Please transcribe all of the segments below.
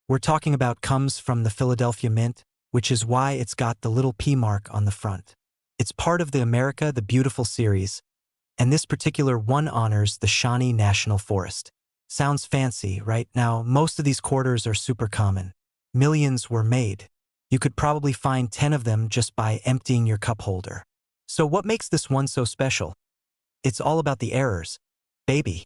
we're talking about comes from the Philadelphia Mint, which is why it's got the little P mark on the front. It's part of the America the Beautiful series, and this particular one honors the Shawnee National Forest. Sounds fancy, right? Now, most of these quarters are super common. Millions were made. You could probably find 10 of them just by emptying your cup holder. So what makes this one so special? It's all about the errors, baby.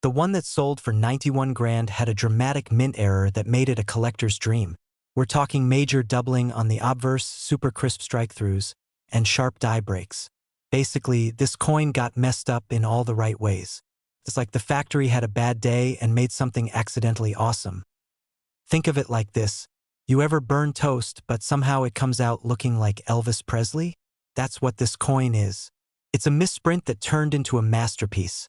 The one that sold for 91 grand had a dramatic mint error that made it a collector's dream. We're talking major doubling on the obverse, super crisp strike-throughs, and sharp die breaks. Basically, this coin got messed up in all the right ways. It's like the factory had a bad day and made something accidentally awesome. Think of it like this. You ever burn toast, but somehow it comes out looking like Elvis Presley? That's what this coin is. It's a misprint that turned into a masterpiece.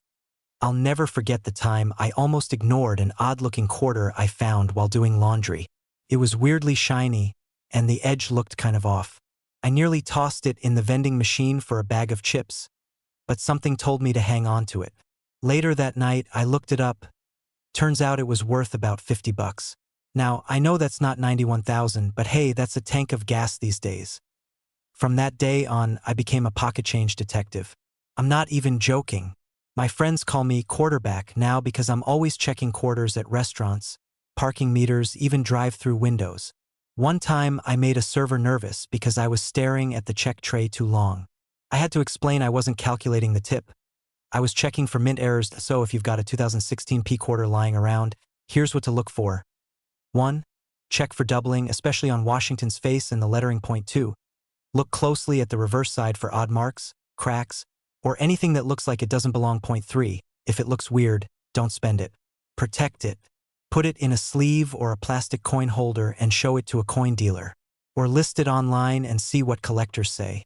I'll never forget the time I almost ignored an odd-looking quarter I found while doing laundry. It was weirdly shiny, and the edge looked kind of off. I nearly tossed it in the vending machine for a bag of chips, but something told me to hang on to it. Later that night, I looked it up. Turns out it was worth about 50 bucks. Now, I know that's not 91,000, but hey, that's a tank of gas these days. From that day on, I became a pocket change detective. I'm not even joking. My friends call me quarterback now because I'm always checking quarters at restaurants, parking meters, even drive-through windows. One time, I made a server nervous because I was staring at the check tray too long. I had to explain I wasn't calculating the tip. I was checking for mint errors, so if you've got a 2016 P quarter lying around, here's what to look for. 1. Check for doubling, especially on Washington's face and the lettering point 2. Look closely at the reverse side for odd marks, cracks, or anything that looks like it doesn't belong. Point 3. If it looks weird, don't spend it. Protect it. Put it in a sleeve or a plastic coin holder and show it to a coin dealer. Or list it online and see what collectors say.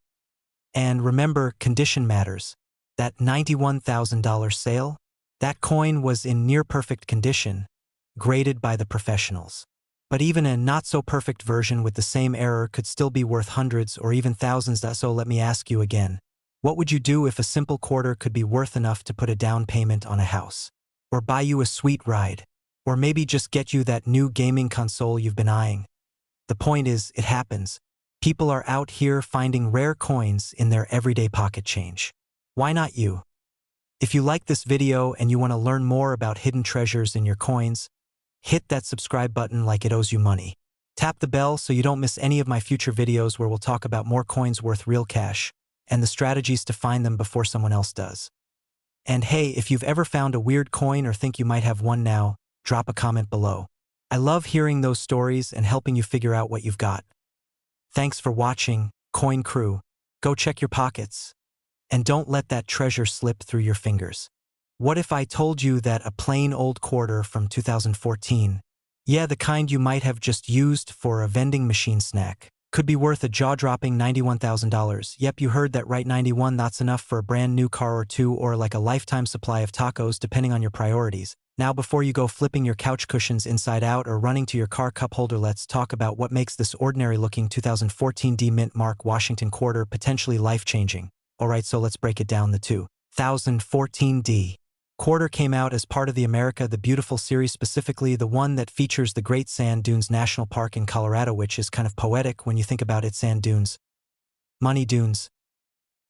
And remember, condition matters. That $91,000 sale? That coin was in near-perfect condition, graded by the professionals. But even a not-so-perfect version with the same error could still be worth hundreds or even thousands. So let me ask you again. What would you do if a simple quarter could be worth enough to put a down payment on a house? Or buy you a sweet ride? Or maybe just get you that new gaming console you've been eyeing? The point is, it happens. People are out here finding rare coins in their everyday pocket change. Why not you? If you like this video and you want to learn more about hidden treasures in your coins, hit that subscribe button like it owes you money. Tap the bell so you don't miss any of my future videos where we'll talk about more coins worth real cash and the strategies to find them before someone else does. And hey, if you've ever found a weird coin or think you might have one now, drop a comment below. I love hearing those stories and helping you figure out what you've got. Thanks for watching, Coin Crew. Go check your pockets. And don't let that treasure slip through your fingers. What if I told you that a plain old quarter from 2014, yeah, the kind you might have just used for a vending machine snack, could be worth a jaw-dropping $91,000? Yep, you heard that right, 91. That's enough for a brand new car or two, or like a lifetime supply of tacos depending on your priorities. Now, before you go flipping your couch cushions inside out or running to your car cup holder, let's talk about what makes this ordinary-looking 2014 D Mint Mark Washington quarter potentially life-changing. Alright, so let's break it down. The 2014 D quarter came out as part of the America the Beautiful series, specifically the one that features the Great Sand Dunes National Park in Colorado, which is kind of poetic when you think about it. Sand dunes. Money dunes.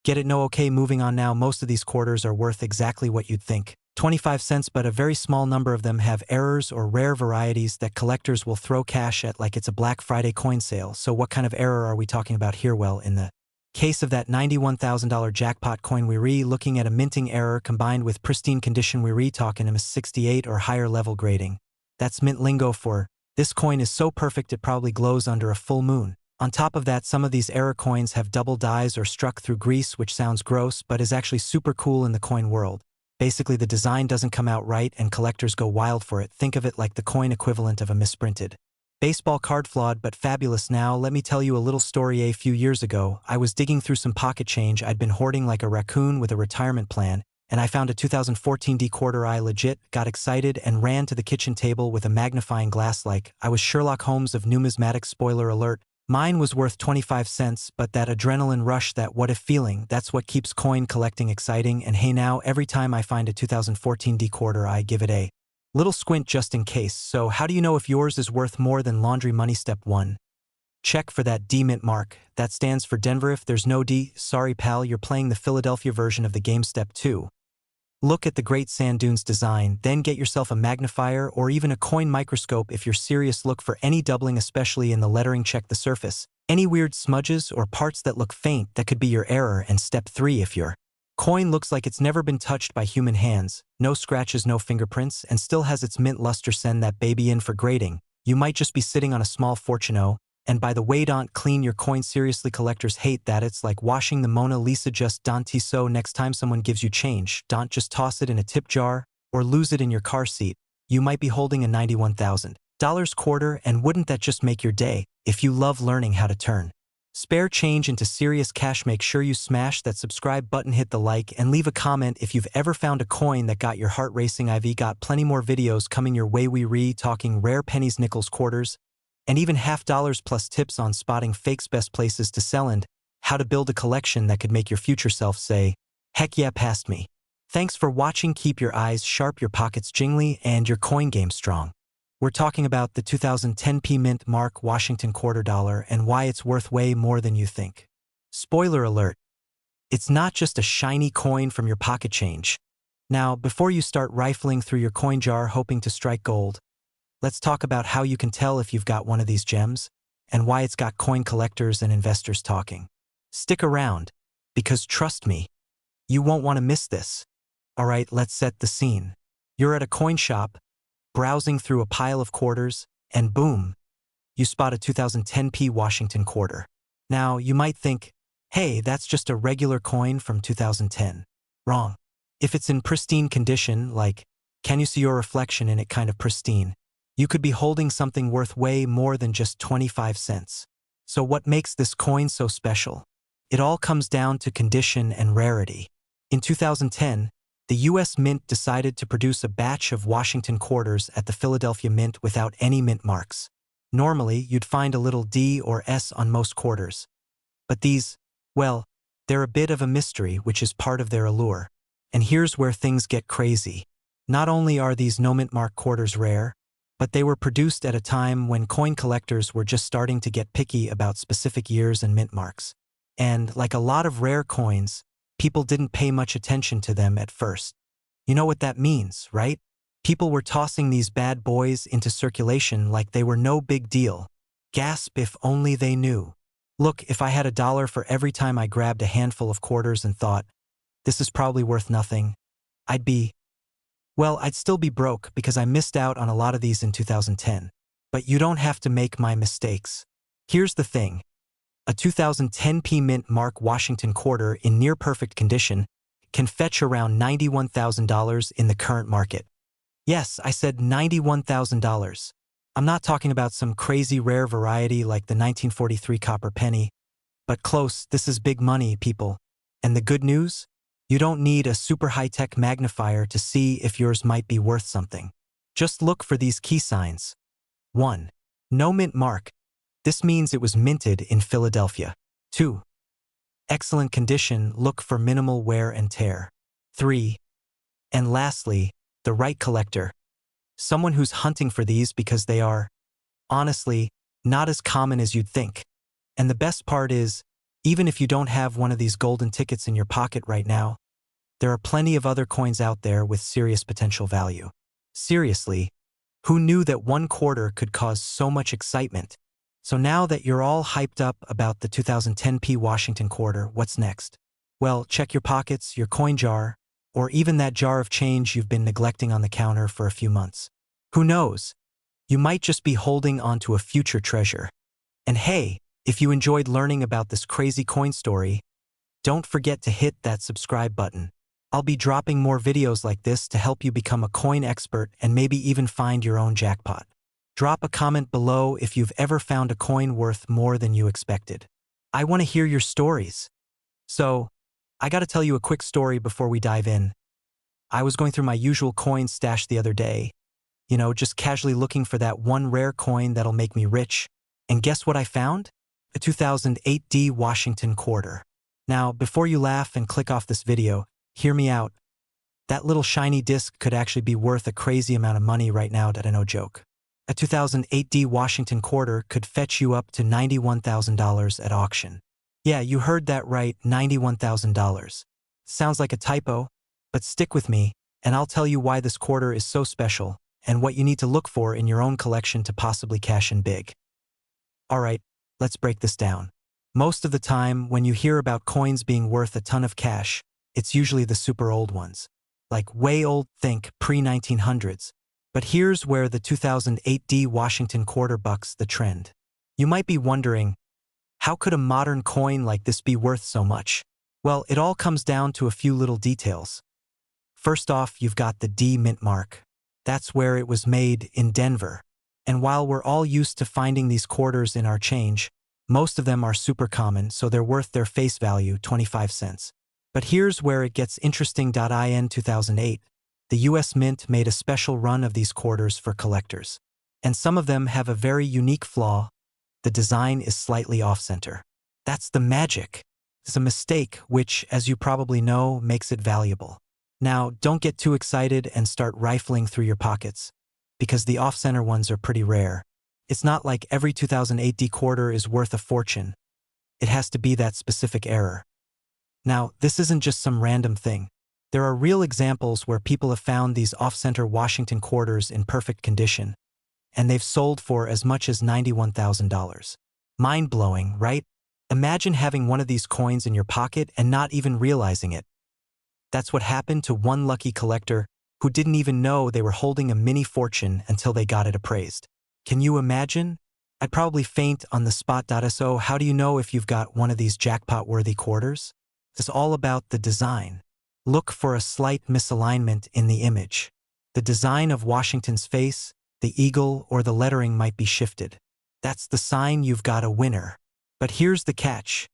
Get it? No? Okay, moving on now. Most of these quarters are worth exactly what you'd think. 25 cents, but a very small number of them have errors or rare varieties that collectors will throw cash at like it's a Black Friday coin sale. So what kind of error are we talking about here? Well, in the case of that $91,000 jackpot coin, we're looking at a minting error combined with pristine condition. We're talking a 68 or higher level grading. That's mint lingo for, this coin is so perfect it probably glows under a full moon. On top of that, some of these error coins have double dies or struck through grease, which sounds gross but is actually super cool in the coin world. Basically, the design doesn't come out right and collectors go wild for it. Think of it like the coin equivalent of a misprinted baseball card. Flawed but fabulous. Now, let me tell you a little story. A few years ago, I was digging through some pocket change I'd been hoarding like a raccoon with a retirement plan, and I found a 2014 D quarter. I legit got excited and ran to the kitchen table with a magnifying glass like I was Sherlock Holmes of numismatics. Spoiler alert. Mine was worth 25 cents, but that adrenaline rush, that what-if feeling, that's what keeps coin collecting exciting. And hey, now, every time I find a 2014 D quarter, I give it a Little squint just in case. So how do you know if yours is worth more than laundry money? Step 1. Check for that D mint mark. That stands for Denver. If there's no D, sorry pal, you're playing the Philadelphia version of the game. Step 2. Look at the great sand dunes design, then get yourself a magnifier or even a coin microscope if you're serious. Look for any doubling, especially in the lettering. Check the surface. Any weird smudges or parts that look faint, that could be your error. And step 3, if your coin looks like it's never been touched by human hands, no scratches, no fingerprints, and still has its mint luster, send that baby in for grading. You might just be sitting on a small fortune. Oh, and by the way, don't clean your coin. Seriously, collectors hate that. It's like washing the Mona Lisa. Just don't. So next time someone gives you change, don't just toss it in a tip jar or lose it in your car seat. You might be holding a $91,000 quarter, and wouldn't that just make your day? If you love learning how to turn spare change into serious cash, make sure you smash that subscribe button, hit the like, and leave a comment if you've ever found a coin that got your heart racing. I've got plenty more videos coming your way. We talking rare pennies, nickels, quarters, and even $50 plus tips on spotting fakes, best places to sell, and how to build a collection that could make your future self say, heck yeah, past me. Thanks for watching. Keep your eyes sharp, your pockets jingly, and your coin game strong. We're talking about the 2010 P Mint Mark Washington quarter dollar and why it's worth way more than you think. Spoiler alert, it's not just a shiny coin from your pocket change. Now, before you start rifling through your coin jar hoping to strike gold, let's talk about how you can tell if you've got one of these gems and why it's got coin collectors and investors talking. Stick around, because trust me, you won't want to miss this. Alright, let's set the scene. You're at a coin shop, browsing through a pile of quarters, and boom, you spot a 2010 P Washington quarter. Now, you might think, hey, that's just a regular coin from 2010. Wrong. If it's in pristine condition, like, can you see your reflection in it, kind of pristine, you could be holding something worth way more than just 25 cents. So what makes this coin so special? It all comes down to condition and rarity. In 2010, the U.S. Mint decided to produce a batch of Washington quarters at the Philadelphia Mint without any mint marks. Normally, you'd find a little D or S on most quarters. But these, well, they're a bit of a mystery, which is part of their allure. And here's where things get crazy. Not only are these no mint mark quarters rare, but they were produced at a time when coin collectors were just starting to get picky about specific years and mint marks. And like a lot of rare coins, people didn't pay much attention to them at first. You know what that means, right? People were tossing these bad boys into circulation like they were no big deal. Gasp, if only they knew. Look, if I had $1 for every time I grabbed a handful of quarters and thought, this is probably worth nothing, I'd still be broke because I missed out on a lot of these in 2010. But you don't have to make my mistakes. Here's the thing. A 2010 P Mint Mark Washington quarter in near-perfect condition can fetch around $91,000 in the current market. Yes, I said $91,000. I'm not talking about some crazy rare variety like the 1943 copper penny, but close. This is big money, people. And the good news? You don't need a super high-tech magnifier to see if yours might be worth something. Just look for these key signs. 1. No mint mark. This means it was minted in Philadelphia. 2. Excellent condition, look for minimal wear and tear. 3. And lastly, the right collector. Someone who's hunting for these because they are, honestly, not as common as you'd think. And the best part is, even if you don't have one of these golden tickets in your pocket right now, there are plenty of other coins out there with serious potential value. Seriously, who knew that one quarter could cause so much excitement? So now that you're all hyped up about the 2010 P Washington quarter, what's next? Well, check your pockets, your coin jar, or even that jar of change you've been neglecting on the counter for a few months. Who knows? You might just be holding onto a future treasure. And hey, if you enjoyed learning about this crazy coin story, don't forget to hit that subscribe button. I'll be dropping more videos like this to help you become a coin expert and maybe even find your own jackpot. Drop a comment below if you've ever found a coin worth more than you expected. I want to hear your stories. So, I gotta tell you a quick story before we dive in. I was going through my usual coin stash the other day, just casually looking for that one rare coin that'll make me rich. And guess what I found? A 2008 D Washington quarter. Now, before you laugh and click off this video, hear me out. That little shiny disc could actually be worth a crazy amount of money right now, that I no joke. A 2008 D Washington quarter could fetch you up to $91,000 at auction. Yeah, you heard that right, $91,000. Sounds like a typo, but stick with me, and I'll tell you why this quarter is so special, and what you need to look for in your own collection to possibly cash in big. Alright, let's break this down. Most of the time, when you hear about coins being worth a ton of cash, it's usually the super old ones. Like way old, think pre-1900s. But here's where the 2008 D Washington quarter bucks the trend. You might be wondering, how could a modern coin like this be worth so much? Well, it all comes down to a few little details. First off, you've got the D mint mark. That's where it was made, in Denver. And while we're all used to finding these quarters in our change, most of them are super common, so they're worth their face value, 25 cents. But here's where it gets interesting. In 2008, the US Mint made a special run of these quarters for collectors. And some of them have a very unique flaw. The design is slightly off-center. That's the magic. It's a mistake, which, as you probably know, makes it valuable. Now, don't get too excited and start rifling through your pockets, because the off-center ones are pretty rare. It's not like every 2008 D quarter is worth a fortune. It has to be that specific error. Now, this isn't just some random thing. There are real examples where people have found these off-center Washington quarters in perfect condition, and they've sold for as much as $91,000. Mind-blowing, right? Imagine having one of these coins in your pocket and not even realizing it. That's what happened to one lucky collector who didn't even know they were holding a mini fortune until they got it appraised. Can you imagine? I'd probably faint on the spot. So how do you know if you've got one of these jackpot-worthy quarters? It's all about the design. Look for a slight misalignment in the image. The design of Washington's face, the eagle, or the lettering might be shifted. That's the sign you've got a winner. But here's the catch.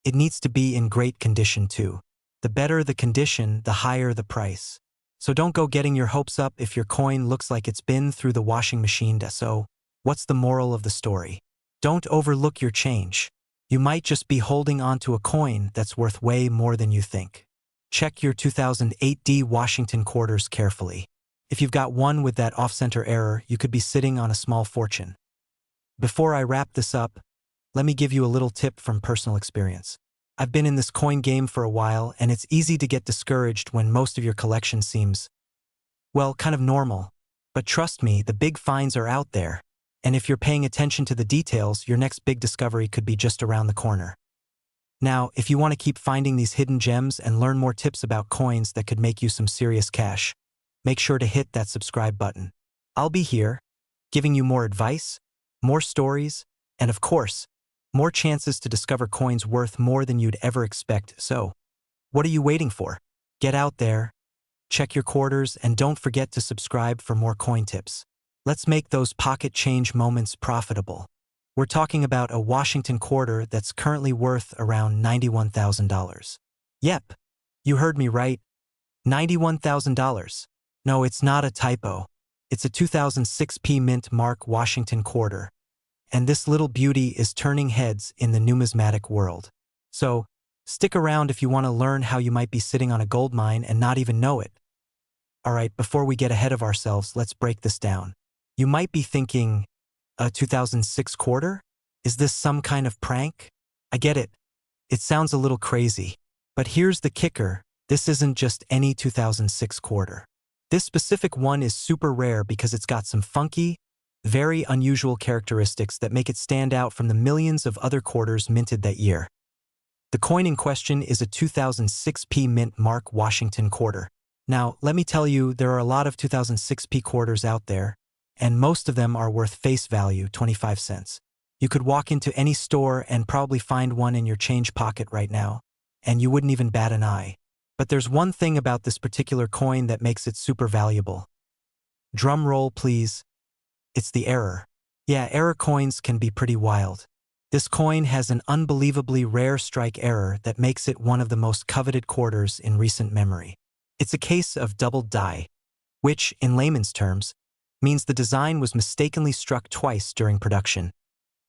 It needs to be in great condition too. The better the condition, the higher the price. So don't go getting your hopes up if your coin looks like it's been through the washing machine. So, what's the moral of the story? Don't overlook your change. You might just be holding onto a coin that's worth way more than you think. Check your 2008 D Washington quarters carefully. If you've got one with that off-center error, you could be sitting on a small fortune. Before I wrap this up, let me give you a little tip from personal experience. I've been in this coin game for a while, and it's easy to get discouraged when most of your collection seems, well, kind of normal. But trust me, the big finds are out there. And if you're paying attention to the details, your next big discovery could be just around the corner. Now, if you want to keep finding these hidden gems and learn more tips about coins that could make you some serious cash, make sure to hit that subscribe button. I'll be here, giving you more advice, more stories, and of course, more chances to discover coins worth more than you'd ever expect. So, what are you waiting for? Get out there, check your quarters, and don't forget to subscribe for more coin tips. Let's make those pocket change moments profitable. We're talking about a Washington quarter that's currently worth around $91,000. Yep, you heard me right. $91,000. No, it's not a typo. It's a 2006 P Mint Mark Washington quarter. And this little beauty is turning heads in the numismatic world. So, stick around if you want to learn how you might be sitting on a gold mine and not even know it. Alright, before we get ahead of ourselves, let's break this down. You might be thinking, a 2006 quarter? Is this some kind of prank? I get it. It sounds a little crazy. But here's the kicker. This isn't just any 2006 quarter. This specific one is super rare because it's got some funky, very unusual characteristics that make it stand out from the millions of other quarters minted that year. The coin in question is a 2006 P Mint Mark Washington quarter. Now, let me tell you, there are a lot of 2006 P quarters out there, and most of them are worth face value, 25 cents. You could walk into any store and probably find one in your change pocket right now, and you wouldn't even bat an eye. But there's one thing about this particular coin that makes it super valuable. Drum roll, please. It's the error. Yeah, error coins can be pretty wild. This coin has an unbelievably rare strike error that makes it one of the most coveted quarters in recent memory. It's a case of doubled die, which, in layman's terms, means the design was mistakenly struck twice during production,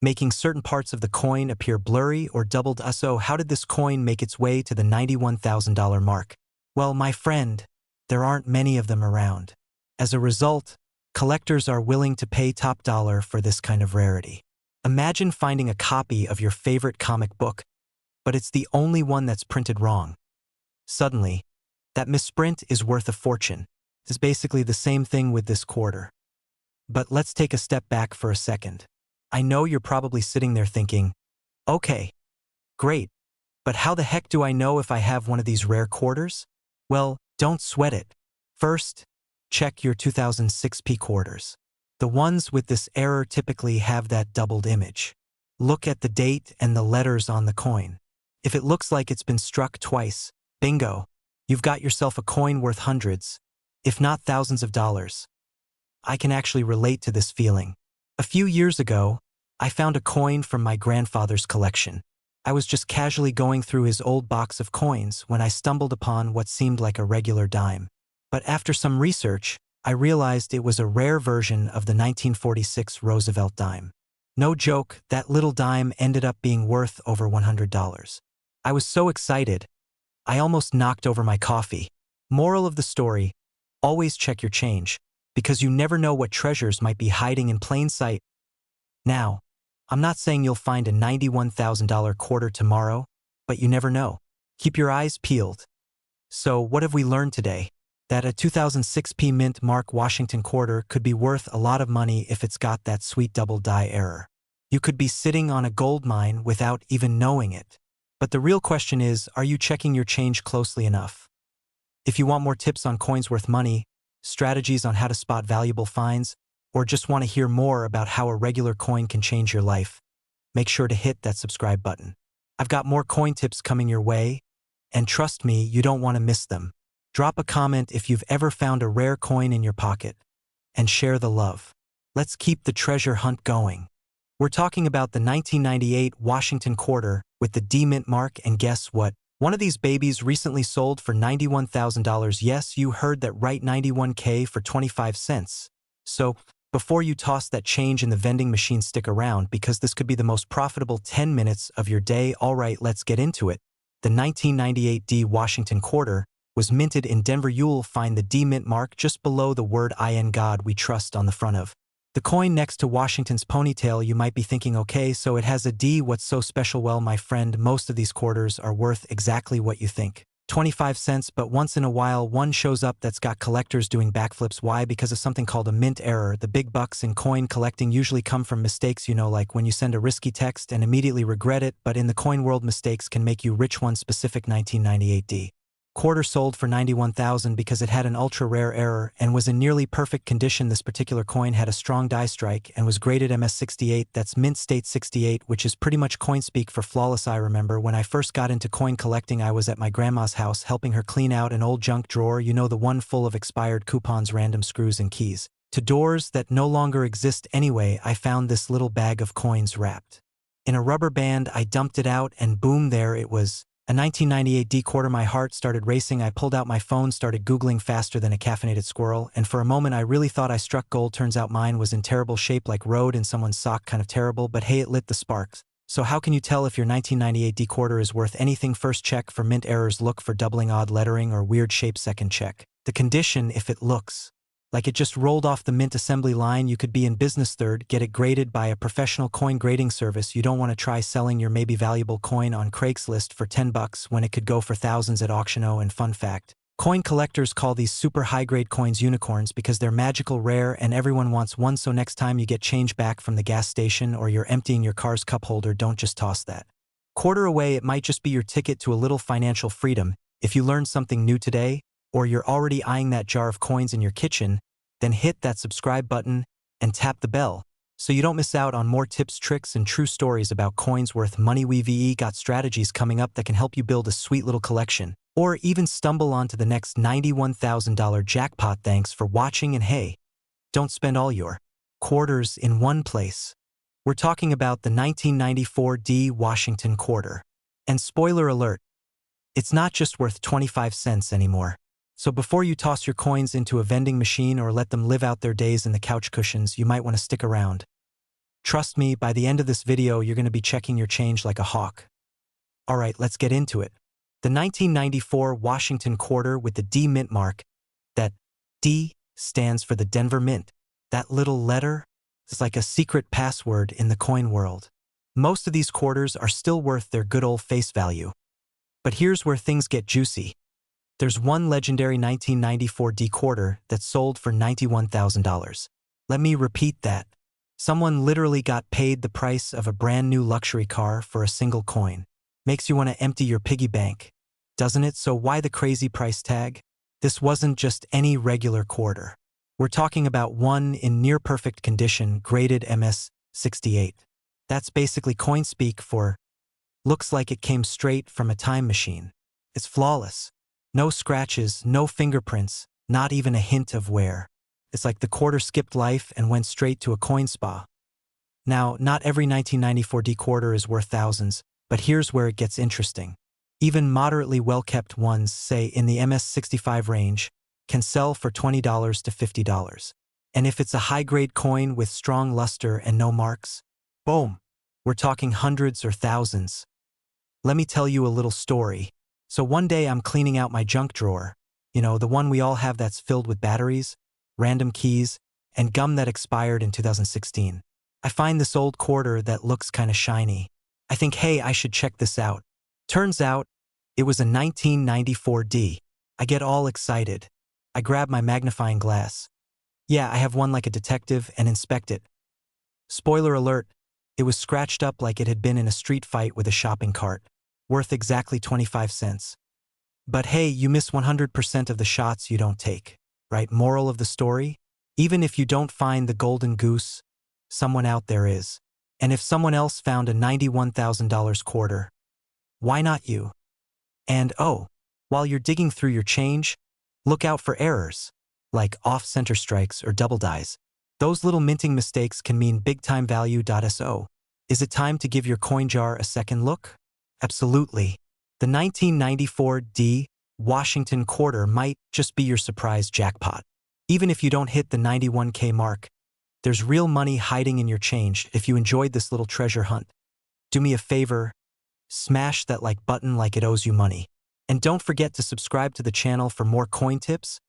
making certain parts of the coin appear blurry or doubled. So how did this coin make its way to the $91,000 mark? Well, my friend, there aren't many of them around. As a result, collectors are willing to pay top dollar for this kind of rarity. Imagine finding a copy of your favorite comic book, but it's the only one that's printed wrong. Suddenly, that misprint is worth a fortune. It's basically the same thing with this quarter. But let's take a step back for a second. I know you're probably sitting there thinking, okay, great, but how the heck do I know if I have one of these rare quarters? Well, don't sweat it. First, check your 2006p quarters. The ones with this error typically have that doubled image. Look at the date and the letters on the coin. If it looks like it's been struck twice, bingo, you've got yourself a coin worth hundreds, if not thousands of dollars. I can actually relate to this feeling. A few years ago, I found a coin from my grandfather's collection. I was just casually going through his old box of coins when I stumbled upon what seemed like a regular dime. But after some research, I realized it was a rare version of the 1946 Roosevelt dime. No joke, that little dime ended up being worth over $100. I was so excited, I almost knocked over my coffee. Moral of the story, always check your change, because you never know what treasures might be hiding in plain sight. Now, I'm not saying you'll find a $91,000 quarter tomorrow, but you never know. Keep your eyes peeled. So what have we learned today? That a 2006p mint mark Washington quarter could be worth a lot of money if it's got that sweet double die error. You could be sitting on a gold mine without even knowing it. But the real question is, are you checking your change closely enough? If you want more tips on coins worth money, strategies on how to spot valuable finds, or just want to hear more about how a regular coin can change your life, make sure to hit that subscribe button. I've got more coin tips coming your way, and trust me, you don't want to miss them. Drop a comment if you've ever found a rare coin in your pocket, and share the love. Let's keep the treasure hunt going. We're talking about the 1998 Washington quarter with the D mint mark, and guess what? One of these babies recently sold for $91,000. Yes, you heard that right, $91K for 25 cents. So, before you toss that change in the vending machine, stick around because this could be the most profitable 10 minutes of your day. Alright, let's get into it. The 1998 D Washington quarter was minted in Denver. You'll find the D mint mark just below the word "In God We Trust" on the front of the coin next to Washington's ponytail. You might be thinking, okay, so it has a D, what's so special? Well, my friend, most of these quarters are worth exactly what you think. 25 cents, but once in a while one shows up that's got collectors doing backflips. Why? Because of something called a mint error. The big bucks in coin collecting usually come from mistakes, like when you send a risky text and immediately regret it, but in the coin world, mistakes can make you rich. One specific 1998 D quarter sold for $91,000 because it had an ultra-rare error and was in nearly perfect condition. This particular coin had a strong die strike and was graded MS68, that's mint state 68, which is pretty much coin speak for flawless. I remember when I first got into coin collecting, I was at my grandma's house helping her clean out an old junk drawer, the one full of expired coupons, random screws and keys to doors that no longer exist. Anyway, I found this little bag of coins wrapped in a rubber band. I dumped it out and boom, there it was. A 1998 D quarter. My heart started racing. I pulled out my phone, started Googling faster than a caffeinated squirrel, and for a moment I really thought I struck gold. Turns out mine was in terrible shape, like road in someone's sock, kind of terrible, but hey, it lit the sparks. So how can you tell if your 1998 D quarter is worth anything? First, check for mint errors. Look for doubling, odd lettering, or weird shape. Second, check the condition. If it looks like it just rolled off the mint assembly line, you could be in business. Third, get it graded by a professional coin grading service. You don't want to try selling your maybe valuable coin on Craigslist for $10 when it could go for thousands at auction. And fun fact, coin collectors call these super high-grade coins unicorns because they're magical rare and everyone wants one. So next time you get change back from the gas station or you're emptying your car's cup holder, don't just toss that quarter away. It might just be your ticket to a little financial freedom. If you learned something new today, or you're already eyeing that jar of coins in your kitchen, then hit that subscribe button and tap the bell so you don't miss out on more tips, tricks, and true stories about coins worth money. We've got strategies coming up that can help you build a sweet little collection, or even stumble onto the next $91,000 jackpot. Thanks for watching, and hey, don't spend all your quarters in one place. We're talking about the 1994 D Washington quarter. And spoiler alert, it's not just worth 25 cents anymore. So before you toss your coins into a vending machine or let them live out their days in the couch cushions, you might want to stick around. Trust me, by the end of this video, you're going to be checking your change like a hawk. Alright, let's get into it. The 1994 Washington quarter with the D mint mark D stands for the Denver Mint. That little letter is like a secret password in the coin world. Most of these quarters are still worth their good old face value. But here's where things get juicy. There's one legendary 1994 D quarter that sold for $91,000. Let me repeat that. Someone literally got paid the price of a brand new luxury car for a single coin. Makes you want to empty your piggy bank, doesn't it? So why the crazy price tag? This wasn't just any regular quarter. We're talking about one in near-perfect condition, graded MS-68. That's basically coin speak for, looks like it came straight from a time machine. It's flawless. No scratches, no fingerprints, not even a hint of wear. It's like the quarter skipped life and went straight to a coin spa. Now, not every 1994 D quarter is worth thousands, but here's where it gets interesting. Even moderately well-kept ones, say in the MS-65 range, can sell for $20 to $50. And if it's a high-grade coin with strong luster and no marks, boom, we're talking hundreds or thousands. Let me tell you a little story. So one day I'm cleaning out my junk drawer, the one we all have that's filled with batteries, random keys, and gum that expired in 2016. I find this old quarter that looks kinda shiny. I think, hey, I should check this out. Turns out, it was a 1994 D. I get all excited. I grab my magnifying glass. Yeah, I have one like a detective and inspect it. Spoiler alert, it was scratched up like it had been in a street fight with a shopping cart, worth exactly 25 cents. But hey, you miss 100% of the shots you don't take, right? Moral of the story? Even if you don't find the golden goose, someone out there is. And if someone else found a $91,000 quarter, why not you? And oh, while you're digging through your change, look out for errors, like off-center strikes or double dies. Those little minting mistakes can mean big-time value. So, is it time to give your coin jar a second look? Absolutely. The 1994 D Washington quarter might just be your surprise jackpot. Even if you don't hit the 91K mark, there's real money hiding in your change. If you enjoyed this little treasure hunt, do me a favor, smash that like button like it owes you money. And don't forget to subscribe to the channel for more coin tips,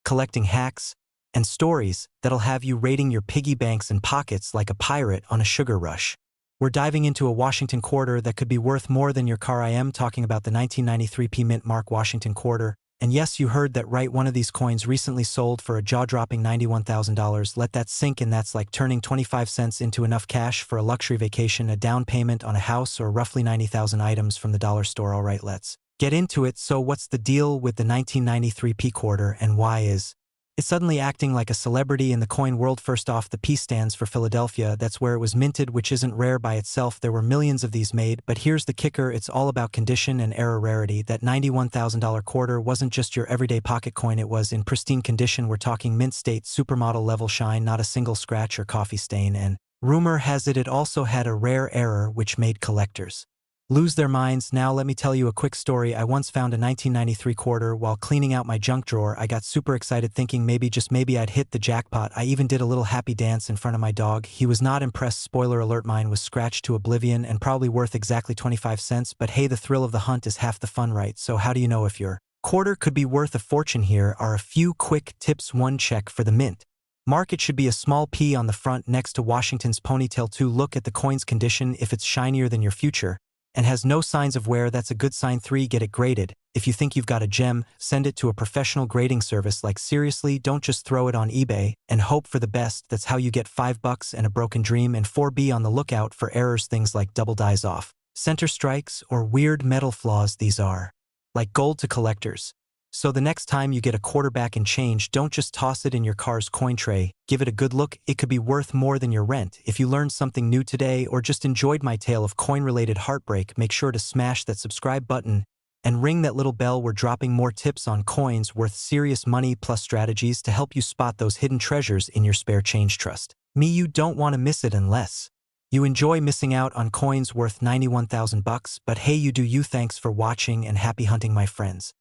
collecting hacks, and stories that'll have you raiding your piggy banks and pockets like a pirate on a sugar rush. We're diving into a Washington quarter that could be worth more than your car. I am talking about the 1993 P Mint Mark Washington quarter. And yes, you heard that right, one of these coins recently sold for a jaw-dropping $91,000. Let that sink in. That's like turning 25 cents into enough cash for a luxury vacation, a down payment on a house, or roughly 90,000 items from the dollar store. All right, let's get into it. So what's the deal with the 1993 P quarter, and why is it's suddenly acting like a celebrity in the coin world? First off, the P stands for Philadelphia. That's where it was minted, which isn't rare by itself. There were millions of these made, but here's the kicker. It's all about condition and era rarity. That $91,000 quarter wasn't just your everyday pocket coin. It was in pristine condition. We're talking mint state, supermodel level shine, not a single scratch or coffee stain. And rumor has it also had a rare error which made collectors lose their minds. Now let me tell you a quick story. I once found a 1993 quarter while cleaning out my junk drawer. I got super excited thinking maybe, just maybe, I'd hit the jackpot. I even did a little happy dance in front of my dog. He was not impressed. Spoiler alert, mine was scratched to oblivion and probably worth exactly 25 cents. But hey, the thrill of the hunt is half the fun, right? So how do you know if your quarter could be worth a fortune? Here are a few quick tips. 1. Check for the mint mark. It should be a small P on the front next to Washington's ponytail. 2. Look at the coin's condition. If it's shinier than your future and has no signs of wear, that's a good sign. 3. Get it graded. If you think you've got a gem, send it to a professional grading service. Like seriously, don't just throw it on eBay and hope for the best. That's how you get $5 and a broken dream. And 4. Be on the lookout for errors, things like double dies, off center strikes, or weird metal flaws. These are like gold to collectors. So the next time you get a quarterback in change, don't just toss it in your car's coin tray. Give it a good look. It could be worth more than your rent. If you learned something new today or just enjoyed my tale of coin-related heartbreak, make sure to smash that subscribe button and ring that little bell. We're dropping more tips on coins worth serious money, plus strategies to help you spot those hidden treasures in your spare change. Trust me, you don't want to miss it unless you enjoy missing out on coins worth $91,000. But hey, you do you. Thanks for watching and happy hunting, my friends.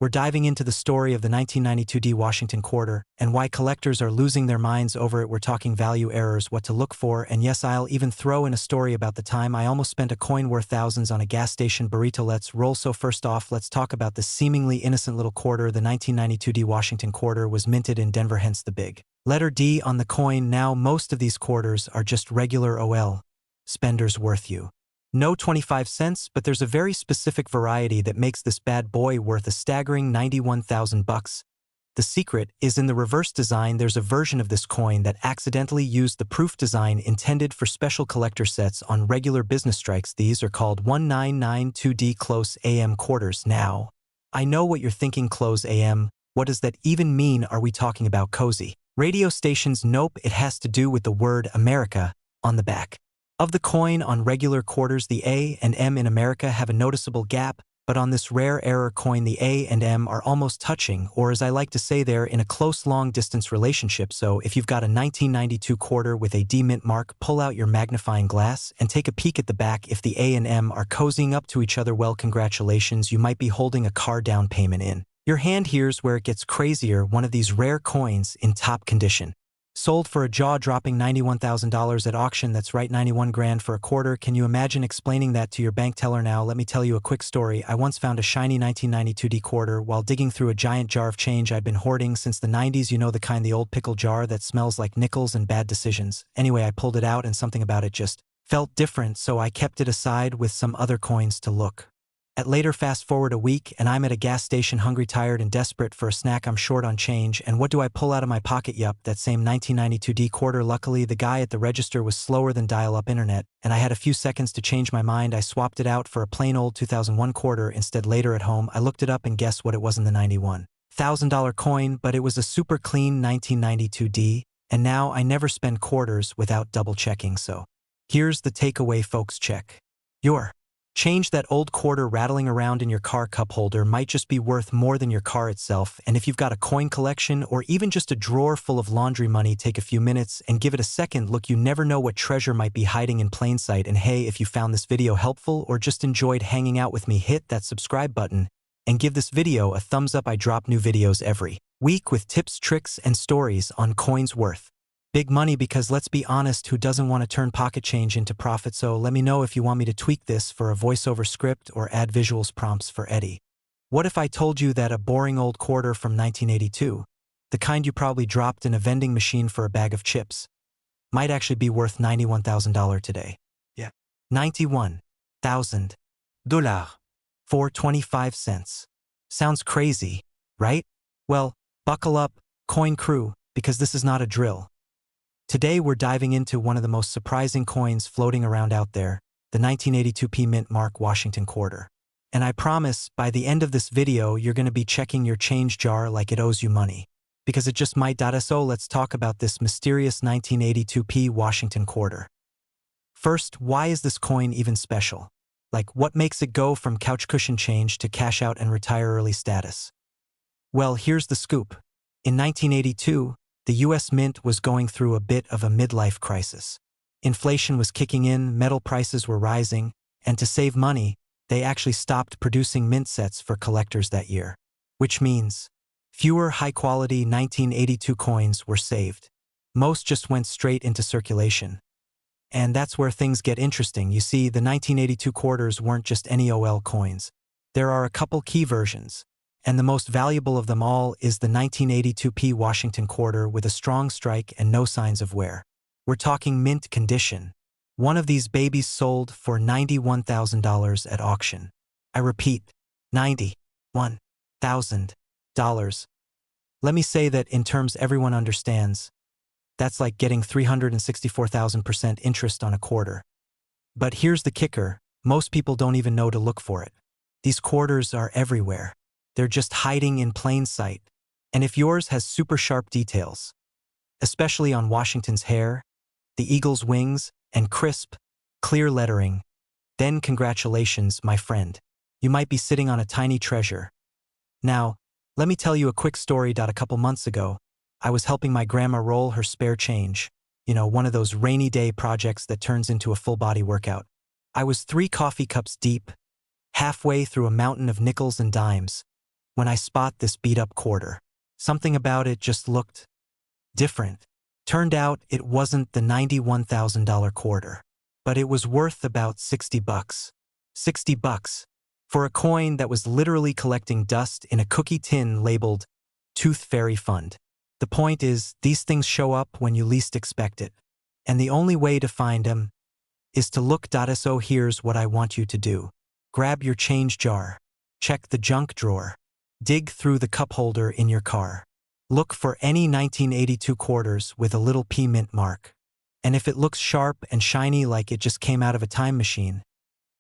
We're diving into the story of the 1992 D Washington quarter and why collectors are losing their minds over it. We're talking value errors, what to look for, and yes, I'll even throw in a story about the time I almost spent a coin worth thousands on a gas station burrito. Let's roll. So first off, let's talk about this seemingly innocent little quarter. The 1992 D Washington quarter was minted in Denver, hence the big letter D on the coin. Now, most of these quarters are just regular OL. Spenders worth you. No 25 cents, but there's a very specific variety that makes this bad boy worth a staggering 91,000 bucks. The secret is in the reverse design. There's a version of this coin that accidentally used the proof design intended for special collector sets on regular business strikes. These are called 1992D close AM quarters. Now, I know what you're thinking, close AM. What does that even mean? Are we talking about cozy radio stations? Nope, it has to do with the word America on the back of the coin. On regular quarters, the A and M in America have a noticeable gap, but on this rare error coin, the A and M are almost touching, or as I like to say, they're in a close long-distance relationship. So if you've got a 1992 quarter with a D mint mark, pull out your magnifying glass and take a peek at the back. If the A and M are cozying up to each other, well, congratulations, you might be holding a car down payment in your hand. Here's where it gets crazier. One of these rare coins in top condition sold for a jaw-dropping $91,000 at auction. That's right, 91 grand for a quarter. Can you imagine explaining that to your bank teller? Now, let me tell you a quick story. I once found a shiny 1992D quarter while digging through a giant jar of change I'd been hoarding since the 90s. You know, the kind, the old pickle jar that smells like nickels and bad decisions. Anyway, I pulled it out and something about it just felt different, so I kept it aside with some other coins to look at later. Fast forward a week and I'm at a gas station, hungry, tired, and desperate for a snack. I'm short on change, and what do I pull out of my pocket? Yup, that same 1992D quarter. Luckily, the guy at the register was slower than dial-up internet, and I had a few seconds to change my mind. I swapped it out for a plain old 2001 quarter instead. Later at home, I looked it up and guess what? It wasn't the $91,000 coin, but it was a super clean 1992D, and now I never spend quarters without double-checking. So here's the takeaway, folks. Check your change. That old quarter rattling around in your car cup holder might just be worth more than your car itself. And if you've got a coin collection or even just a drawer full of laundry money, take a few minutes and give it a second look. You never know what treasure might be hiding in plain sight. And hey, if you found this video helpful or just enjoyed hanging out with me, hit that subscribe button and give this video a thumbs up. I drop new videos every week with tips, tricks, and stories on coins worth big money, because let's be honest, who doesn't want to turn pocket change into profit? So let me know if you want me to tweak this for a voiceover script or add visuals prompts for Eddie. What if I told you that a boring old quarter from 1982, the kind you probably dropped in a vending machine for a bag of chips, might actually be worth $91,000 today? Yeah. $91,000 for 25 cents. Sounds crazy, right? Well, buckle up, coin crew, because this is not a drill. Today we're diving into one of the most surprising coins floating around out there, the 1982 P Mint Mark Washington quarter. And I promise, by the end of this video, you're going to be checking your change jar like it owes you money. Because it just might. So let's talk about this mysterious 1982 P Washington quarter. First, why is this coin even special? Like, what makes it go from couch cushion change to cash out and retire early status? Well, here's the scoop. In 1982, the US Mint was going through a bit of a midlife crisis. Inflation was kicking in, metal prices were rising, and to save money, they actually stopped producing mint sets for collectors that year. Which means fewer high-quality 1982 coins were saved. Most just went straight into circulation. And that's where things get interesting. You see, the 1982 quarters weren't just any OL coins. There are a couple key versions, and the most valuable of them all is the 1982 P Washington quarter with a strong strike and no signs of wear. We're talking mint condition. One of these babies sold for $91,000 at auction. I repeat, $91,000. Let me say that in terms everyone understands. That's like getting 364,000% interest on a quarter. But here's the kicker, most people don't even know to look for it. These quarters are everywhere. They're just hiding in plain sight. And if yours has super sharp details, especially on Washington's hair, the eagle's wings, and crisp, clear lettering, then congratulations, my friend. You might be sitting on a tiny treasure. Now, let me tell you a quick story. A couple months ago, I was helping my grandma roll her spare change. You know, one of those rainy day projects that turns into a full-body workout. I was 3 coffee cups deep, halfway through a mountain of nickels and dimes, when I spot this beat-up quarter. Something about it just looked different. Turned out it wasn't the $91,000 quarter, but it was worth about 60 bucks. 60 bucks for a coin that was literally collecting dust in a cookie tin labeled Tooth Fairy Fund. The point is, these things show up when you least expect it. And the only way to find them is to look. So here's what I want you to do. Grab your change jar. Check the junk drawer. Dig through the cup holder in your car. Look for any 1982 quarters with a little P mint mark. And if it looks sharp and shiny like it just came out of a time machine,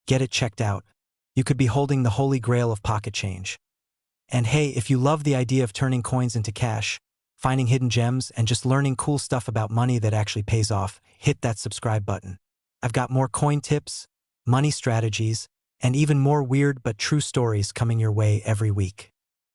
get it checked out. You could be holding the holy grail of pocket change. And hey, if you love the idea of turning coins into cash, finding hidden gems, and just learning cool stuff about money that actually pays off, hit that subscribe button. I've got more coin tips, money strategies, and even more weird but true stories coming your way every week.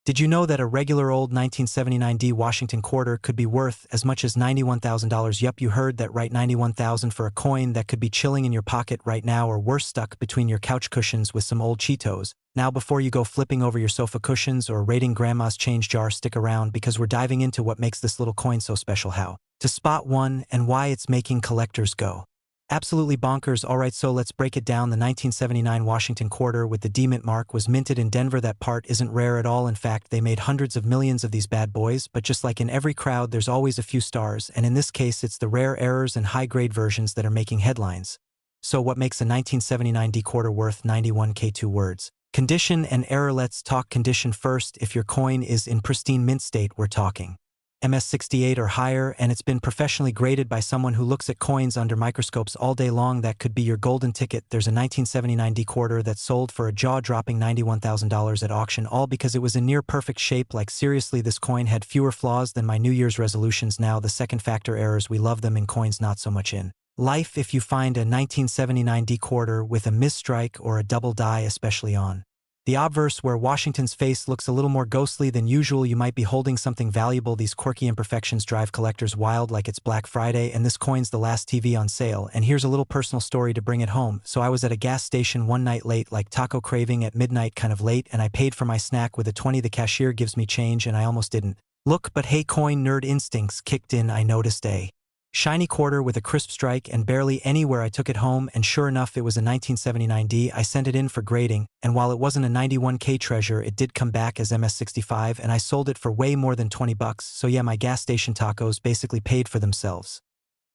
Did you know that a regular old 1979 Washington quarter could be worth as much as $91,000? Yup, you heard that right, $91,000 for a coin that could be chilling in your pocket right now, or worse, stuck between your couch cushions with some old Cheetos. Now, before you go flipping over your sofa cushions or raiding grandma's change jar, stick around, because we're diving into what makes this little coin so special, how to spot one, and why it's making collectors go absolutely bonkers. Alright, so let's break it down. The 1979 Washington quarter with the D mint mark was minted in Denver. That part isn't rare at all. In fact, they made hundreds of millions of these bad boys, but just like in every crowd, there's always a few stars, and in this case, it's the rare errors and high-grade versions that are making headlines. So what makes a 1979 D quarter worth 91K? 2 words. Condition and error. Let's talk condition first. If your coin is in pristine mint state, we're talking MS68 or higher, and it's been professionally graded by someone who looks at coins under microscopes all day long, that could be your golden ticket. There's a 1979 D quarter that sold for a jaw-dropping $91,000 at auction, all because it was in near-perfect shape. Like, seriously, this coin had fewer flaws than my New Year's resolutions. Now, the second factor, errors. We love them in coins, not so much in life. If you find a 1979 D quarter with a misstrike or a double die, especially on the obverse where Washington's face looks a little more ghostly than usual, you might be holding something valuable. These quirky imperfections drive collectors wild, like it's Black Friday and this coin's the last TV on sale. And here's a little personal story to bring it home. So I was at a gas station one night late, like taco craving at midnight, kind of late, and I paid for my snack with a 20. The cashier gives me change and I almost didn't look, but hey, coin nerd instincts kicked in. I noticed a shiny quarter with a crisp strike and barely anywhere. I took it home, and sure enough, it was a 1979 D. I sent it in for grading, and while it wasn't a 91K treasure, it did come back as MS65, and I sold it for way more than 20 bucks. So yeah, my gas station tacos basically paid for themselves.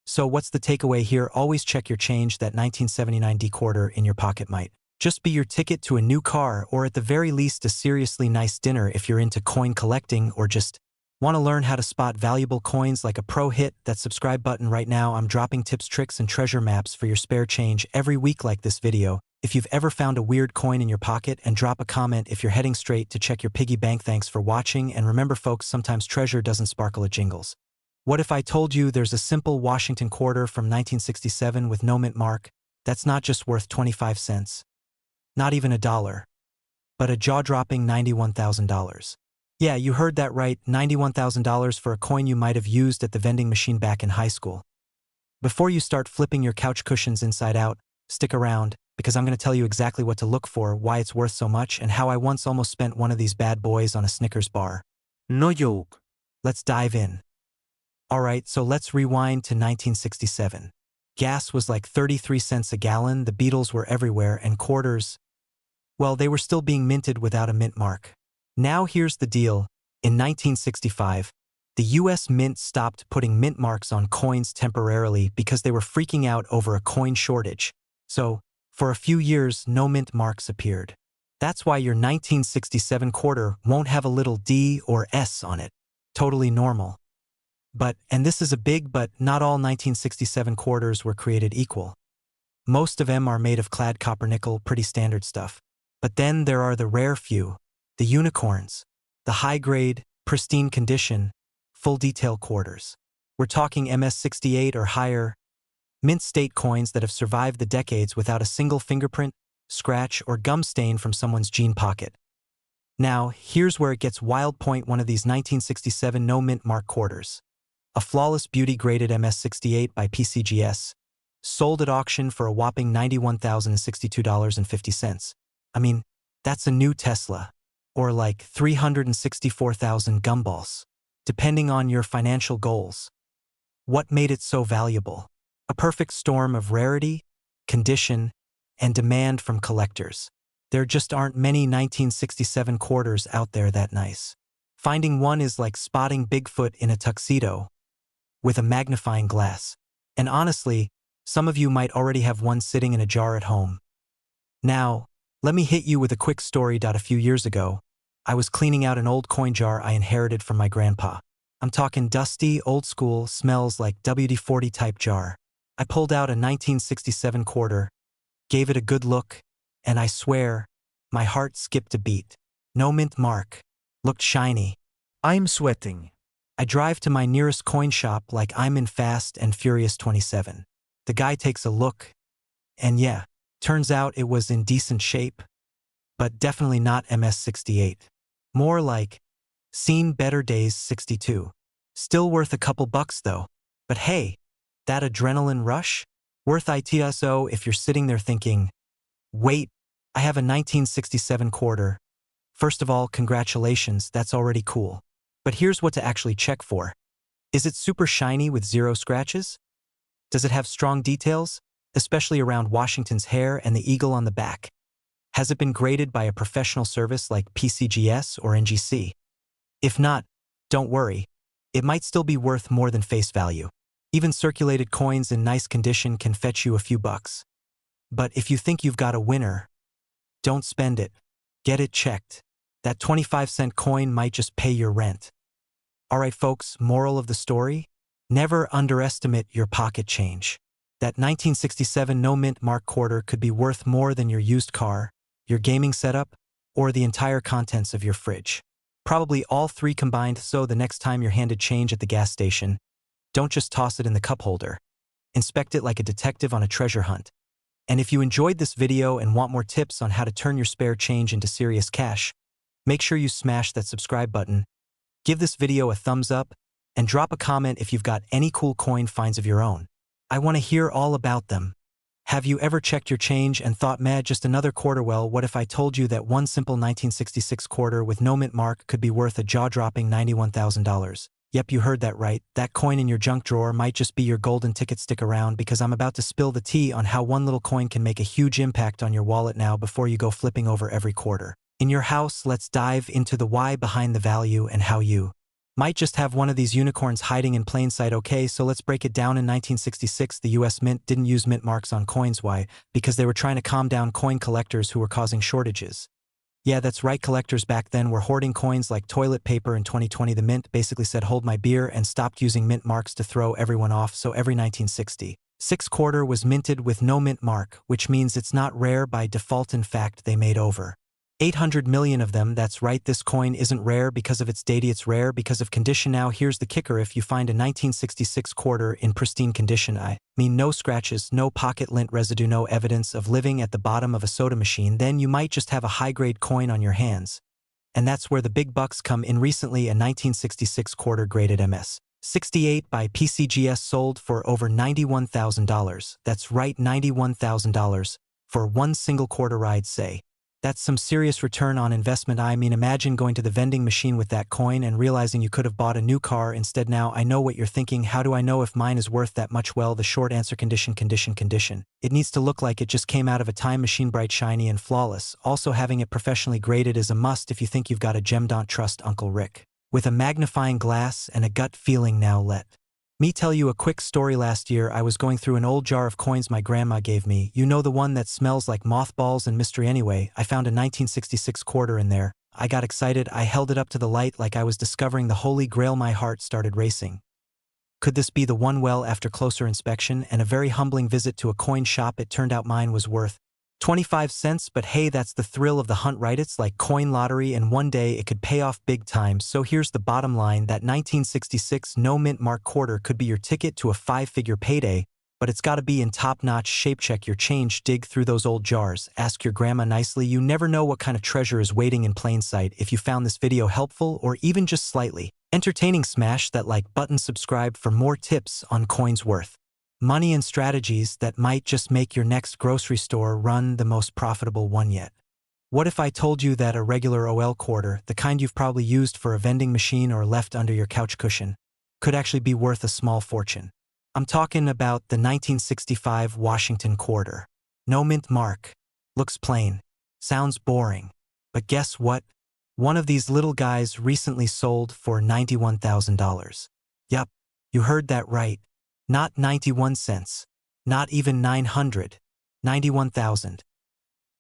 So what's the takeaway here? Always check your change. That 1979 D quarter in your pocket might just be your ticket to a new car, or at the very least a seriously nice dinner if you're into coin collecting, or just want to learn how to spot valuable coins like a pro. Hit that subscribe button right now. I'm dropping tips, tricks, and treasure maps for your spare change every week like this video. If you've ever found a weird coin in your pocket, and drop a comment if you're heading straight to check your piggy bank. Thanks for watching, and remember folks, sometimes treasure doesn't sparkle, it jingles. What if I told you there's a simple Washington quarter from 1967 with no mint mark that's not just worth 25 cents, not even $1, but a jaw-dropping $91,000? Yeah, you heard that right, $91,000 for a coin you might have used at the vending machine back in high school. Before you start flipping your couch cushions inside out, stick around, because I'm going to tell you exactly what to look for, why it's worth so much, and how I once almost spent one of these bad boys on a Snickers bar. No joke. Let's dive in. Alright, so let's rewind to 1967. Gas was like 33 cents a gallon, the Beatles were everywhere, and quarters, well, they were still being minted without a mint mark. Now here's the deal. In 1965, the US Mint stopped putting mint marks on coins temporarily because they were freaking out over a coin shortage. So, for a few years, no mint marks appeared. That's why your 1967 quarter won't have a little D or S on it. Totally normal. But, and this is a big but, not all 1967 quarters were created equal. Most of them are made of clad copper nickel, pretty standard stuff. But then there are the rare few, the unicorns, the high-grade, pristine condition, full detail quarters. We're talking MS68 or higher, mint state coins that have survived the decades without a single fingerprint, scratch, or gum stain from someone's jean pocket. Now, here's where it gets wild. Point one of these 1967 no mint mark quarters, a flawless beauty graded MS68 by PCGS, sold at auction for a whopping $91,062.50. I mean, that's a new Tesla. or like 364,000 gumballs, depending on your financial goals. What made it so valuable? A perfect storm of rarity, condition, and demand from collectors. There just aren't many 1967 quarters out there that nice. Finding one is like spotting Bigfoot in a tuxedo with a magnifying glass. And honestly, some of you might already have one sitting in a jar at home. Now, let me hit you with a quick story. A few years ago, I was cleaning out an old coin jar I inherited from my grandpa. I'm talking dusty, old school, smells like WD-40 type jar. I pulled out a 1967 quarter, gave it a good look, and I swear, my heart skipped a beat. No mint mark. Looked shiny. I'm sweating. I drive to my nearest coin shop like I'm in Fast and Furious 27. The guy takes a look, and yeah, turns out it was in decent shape, but definitely not MS-68. More like, seen better days 62. Still worth a couple bucks though. But hey, that adrenaline rush? Worth it. So if you're sitting there thinking, wait, I have a 1967 quarter. First of all, congratulations, that's already cool. But here's what to actually check for. Is it super shiny with zero scratches? Does it have strong details, especially around Washington's hair and the eagle on the back? Has it been graded by a professional service like PCGS or NGC? If not, don't worry. It might still be worth more than face value. Even circulated coins in nice condition can fetch you a few bucks. But if you think you've got a winner, don't spend it. Get it checked. That 25-cent coin might just pay your rent. Alright folks, moral of the story? Never underestimate your pocket change. That 1967 no mint mark quarter could be worth more than your used car, your gaming setup, or the entire contents of your fridge. Probably all three combined, so the next time you're handed change at the gas station, don't just toss it in the cup holder. Inspect it like a detective on a treasure hunt. And if you enjoyed this video and want more tips on how to turn your spare change into serious cash, make sure you smash that subscribe button, give this video a thumbs up, and drop a comment if you've got any cool coin finds of your own. I want to hear all about them. Have you ever checked your change and thought, man, just another quarter? Well, what if I told you that one simple 1966 quarter with no mint mark could be worth a jaw-dropping $91,000? Yep, you heard that right. That coin in your junk drawer might just be your golden ticket. Stick around because I'm about to spill the tea on how one little coin can make a huge impact on your wallet now before you go flipping over every quarter. In your house, let's dive into the why behind the value and how you might just have one of these unicorns hiding in plain sight. Okay, so let's break it down. In 1966, the US Mint didn't use mint marks on coins. Why? Because they were trying to calm down coin collectors who were causing shortages. Yeah, that's right, collectors back then were hoarding coins like toilet paper. In 2020, the Mint basically said hold my beer and stopped using mint marks to throw everyone off, so every 1966 quarter was minted with no mint mark, which means it's not rare by default. In fact, they made over 800 million of them. That's right, this coin isn't rare because of its date, it's rare because of condition. Now here's the kicker: if you find a 1966 quarter in pristine condition, I mean no scratches, no pocket lint residue, no evidence of living at the bottom of a soda machine, then you might just have a high-grade coin on your hands. And that's where the big bucks come in. Recently, a 1966 quarter graded MS-68 by PCGS sold for over $91,000. That's right, $91,000 for one single quarter. I'd say that's some serious return on investment. I mean, imagine going to the vending machine with that coin and realizing you could have bought a new car instead. Now, I know what you're thinking. How do I know if mine is worth that much? Well, the short answer: condition. It needs to look like it just came out of a time machine, bright, shiny, and flawless. Also, having it professionally graded is a must if you think you've got a gem. Don't trust Uncle Rick with a magnifying glass and a gut feeling. Now let me tell you a quick story. Last year, I was going through an old jar of coins my grandma gave me. You know, the one that smells like mothballs and mystery. Anyway, I found a 1966 quarter in there. I got excited. I held it up to the light like I was discovering the Holy Grail. My heart started racing. Could this be the one? Well, after closer inspection and a very humbling visit to a coin shop, it turned out mine was worth 25 cents, but hey, that's the thrill of the hunt, right? It's like coin lottery, and one day it could pay off big time. So here's the bottom line: that 1966 no mint mark quarter could be your ticket to a 5-figure payday, but it's gotta be in top-notch shape. Check your change, dig through those old jars, ask your grandma nicely. You never know what kind of treasure is waiting in plain sight. If you found this video helpful or even just slightly entertaining, smash that like button, subscribe for more tips on coins worth money and strategies that might just make your next grocery store run the most profitable one yet. What if I told you that a regular OL quarter, the kind you've probably used for a vending machine or left under your couch cushion, could actually be worth a small fortune? I'm talking about the 1965 Washington quarter. No mint mark. Looks plain. Sounds boring. But guess what? One of these little guys recently sold for $91,000. Yup, you heard that right. Not 91 cents. Not even 900. 91,000.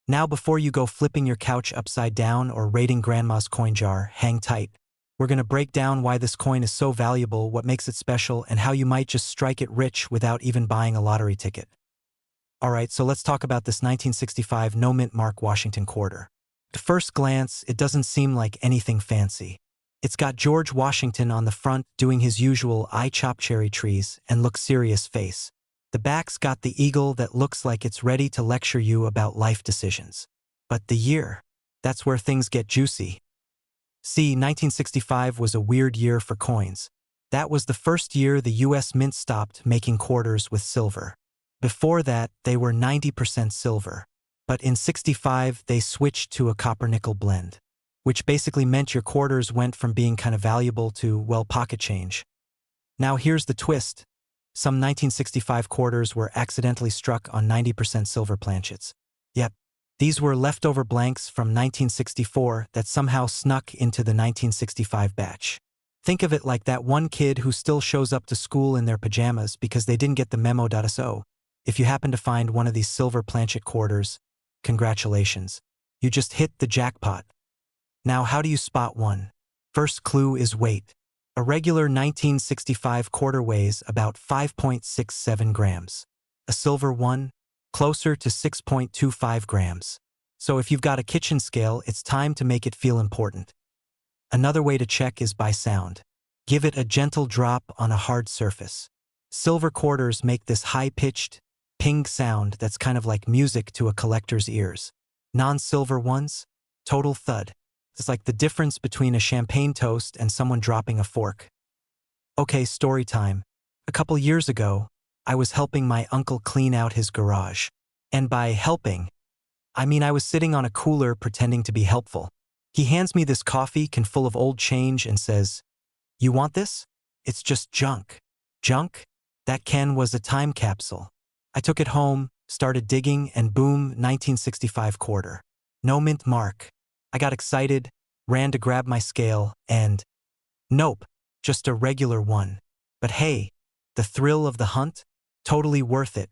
Now before you go flipping your couch upside down or raiding grandma's coin jar, hang tight. We're gonna break down why this coin is so valuable, what makes it special, and how you might just strike it rich without even buying a lottery ticket. Alright, so let's talk about this 1965 no mint mark Washington quarter. At first glance, it doesn't seem like anything fancy. It's got George Washington on the front doing his usual I chop cherry trees and look serious face. The back's got the eagle that looks like it's ready to lecture you about life decisions. But the year, that's where things get juicy. See, 1965 was a weird year for coins. That was the first year the US Mint stopped making quarters with silver. Before that, they were 90% silver. But in '65, they switched to a copper-nickel blend, which basically meant your quarters went from being kind of valuable to, well, pocket change. Now here's the twist. Some 1965 quarters were accidentally struck on 90% silver planchets. Yep, these were leftover blanks from 1964 that somehow snuck into the 1965 batch. Think of it like that one kid who still shows up to school in their pajamas because they didn't get the memo. So, if you happen to find one of these silver planchet quarters, congratulations. You just hit the jackpot. Now how do you spot one? First clue is weight. A regular 1965 quarter weighs about 5.67 grams. A silver one, closer to 6.25 grams. So if you've got a kitchen scale, it's time to make it feel important. Another way to check is by sound. Give it a gentle drop on a hard surface. Silver quarters make this high-pitched, ping sound that's kind of like music to a collector's ears. Non-silver ones? Total thud. It's like the difference between a champagne toast and someone dropping a fork. Okay, story time. A couple years ago, I was helping my uncle clean out his garage. And by helping, I mean I was sitting on a cooler pretending to be helpful. He hands me this coffee can full of old change and says, "You want this? It's just junk." Junk? That can was a time capsule. I took it home, started digging, and boom, 1965 quarter. No mint mark. I got excited, ran to grab my scale, and nope, just a regular one. But hey, the thrill of the hunt? Totally worth it.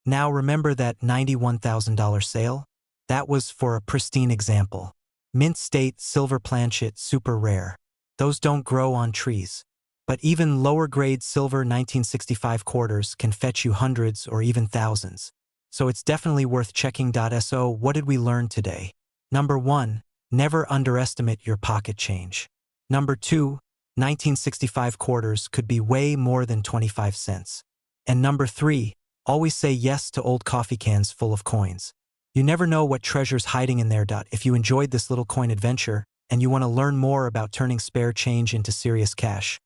Now remember that $91,000 sale? That was for a pristine example. Mint state silver planchet, super rare. Those don't grow on trees. But even lower grade silver 1965 quarters can fetch you hundreds or even thousands. So it's definitely worth checking. So what did we learn today? Number 1, never underestimate your pocket change. Number 2, 1965 quarters could be way more than 25 cents. And number 3, always say yes to old coffee cans full of coins. You never know what treasure's hiding in there. If you enjoyed this little coin adventure and you want to learn more about turning spare change into serious cash,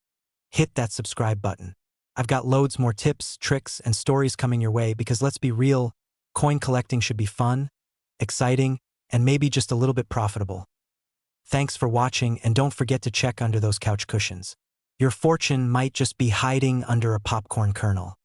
hit that subscribe button. I've got loads more tips, tricks, and stories coming your way because let's be real, coin collecting should be fun, exciting, and maybe just a little bit profitable. Thanks for watching, and don't forget to check under those couch cushions. Your fortune might just be hiding under a popcorn kernel.